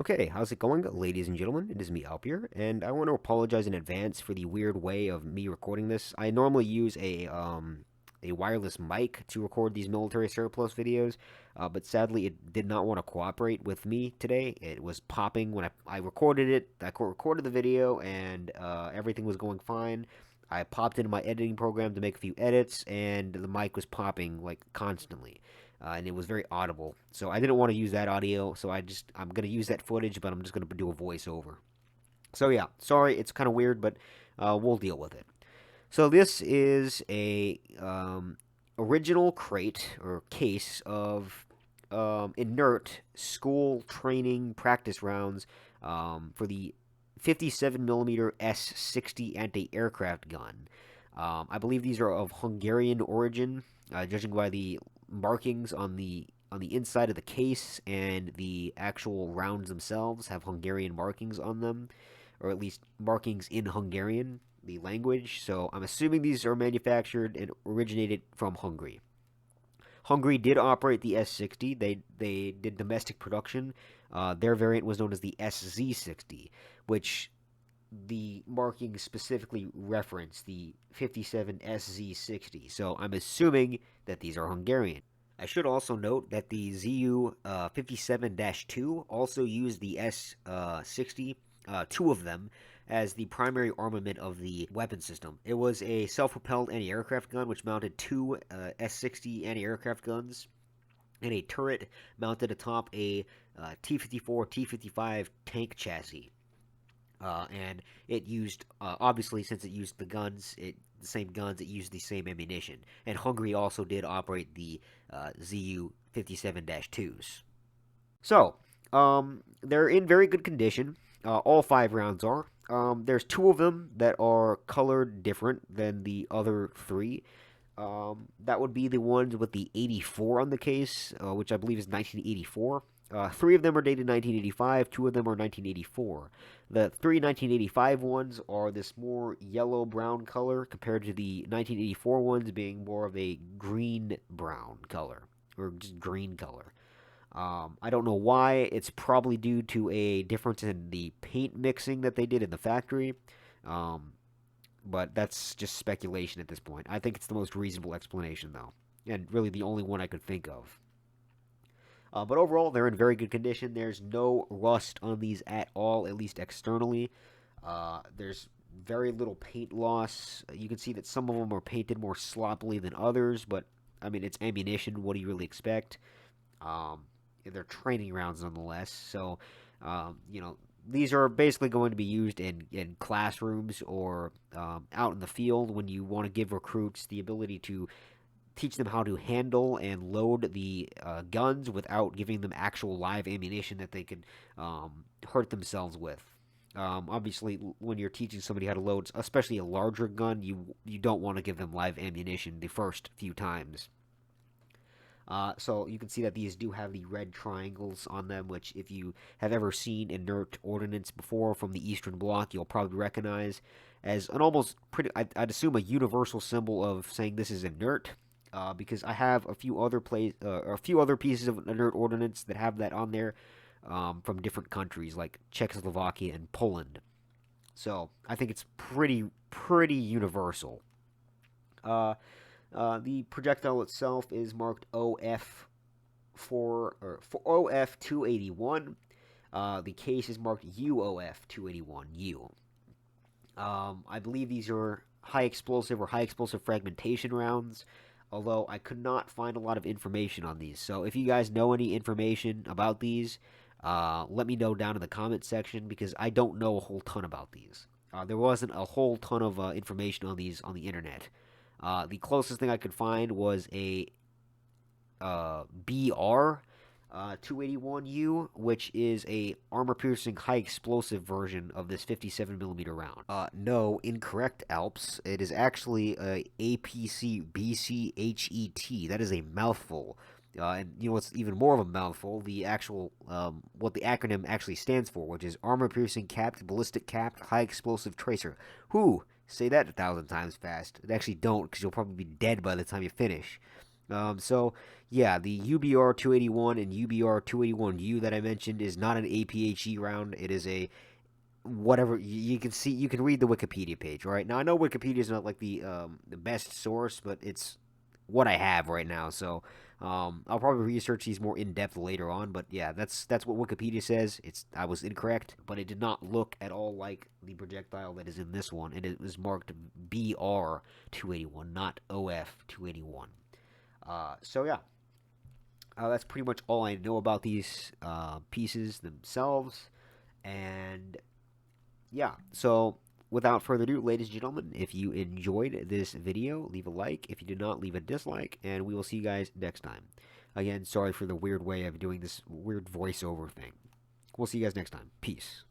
Okay, how's it going, ladies and gentlemen? It is me, Alp here, and I want to apologize in advance for the weird way of me recording this. I normally use a wireless mic to record these military surplus videos, but sadly it did not want to cooperate with me today. It was popping when I recorded it. I recorded the video, and everything was going fine. I popped into my editing program to make a few edits, and the mic was popping like constantly, and it was very audible. So I didn't want to use that audio, so I'm gonna use that footage, but I'm just gonna do a voiceover. So yeah, sorry, it's kind of weird, but we'll deal with it. So this is a original crate or case of inert school training practice rounds for the 57 millimeter S60 anti-aircraft gun. I believe these are of Hungarian origin, judging by the markings on the inside of the case, and the actual rounds themselves have Hungarian markings on them, or at least markings in Hungarian, the language. So I'm assuming these are manufactured and originated from Hungary. Hungary did operate the S60. They did domestic production. Their variant was known as the SZ60, which the markings specifically reference the 57 SZ60. So I'm assuming that these are Hungarian. I should also note that the ZU 57-2 also used the S60, two of them, as the primary armament of the weapon system. It was a self-propelled anti-aircraft gun which mounted two S60 anti-aircraft guns and a turret mounted atop a T-54, T-55 tank chassis. And it used, obviously, since it used the same guns, it used the same ammunition. And Hungary also did operate the ZU 57 2s. So, they're in very good condition. All five rounds are. There's two of them that are colored different than the other three. That would be the ones with the 84 on the case, which I believe is 1984. Three of them are dated 1985, two of them are 1984. The three 1985 ones are this more yellow-brown color compared to the 1984 ones being more of a green-brown color, or just green color. I don't know why. It's probably due to a difference in the paint mixing that they did in the factory. Um, but that's just speculation at this point. I think it's the most reasonable explanation, though, and really the only one I could think of. But overall, they're in very good condition. There's no rust on these at all, at least externally. There's very little paint loss. You can see that some of them are painted more sloppily than others, but I mean, it's ammunition. What do you really expect? Um, they're training rounds nonetheless. So, you know, these are basically going to be used in classrooms or out in the field when you want to give recruits the ability to teach them how to handle and load the guns without giving them actual live ammunition that they could hurt themselves with. Obviously, when you're teaching somebody how to load, especially a larger gun, you don't want to give them live ammunition the first few times. So you can see that these do have the red triangles on them, which if you have ever seen inert ordnance before from the Eastern Bloc, you'll probably recognize as an almost pretty, I'd assume a universal symbol of saying this is inert. Because I have a few other pieces of inert ordnance that have that on there from different countries like Czechoslovakia and Poland. So I think it's pretty universal. Uh, the projectile itself is marked OF 281. The case is marked UOF 281U. I believe these are high explosive or high explosive fragmentation rounds, although I could not find a lot of information on these. So if you guys know any information about these, let me know down in the comment section because I don't know a whole ton about these. There wasn't a whole ton of information on these on the internet. The closest thing I could find was a BR 281U, which is a armor-piercing high-explosive version of this 57 millimeter round. No, incorrect, Alps. It is actually a APC BCHET. That is a mouthful. And you know what's even more of a mouthful? The actual what the acronym actually stands for, which is armor-piercing capped ballistic capped high-explosive tracer. Who? Say that 1,000 times fast. Actually, don't, because you'll probably be dead by the time you finish. So yeah, the UBR 281 and UBR 281U that I mentioned is not an APHE round. It is a whatever you can see. You can read the Wikipedia page, right? Now I know Wikipedia is not like the best source, but it's what I have right now. So I'll probably research these more in depth later on. But yeah, that's what Wikipedia says. I was incorrect, but it did not look at all like the projectile that is in this one, and it was marked BR 281, not OF 281. So yeah, that's pretty much all I know about these pieces themselves. And yeah, so without further ado, ladies and gentlemen, if you enjoyed this video, leave a like. If you did not, leave a dislike, and we will see you guys next time. Again, sorry for the weird way of doing this weird voiceover thing. We'll see you guys next time. Peace.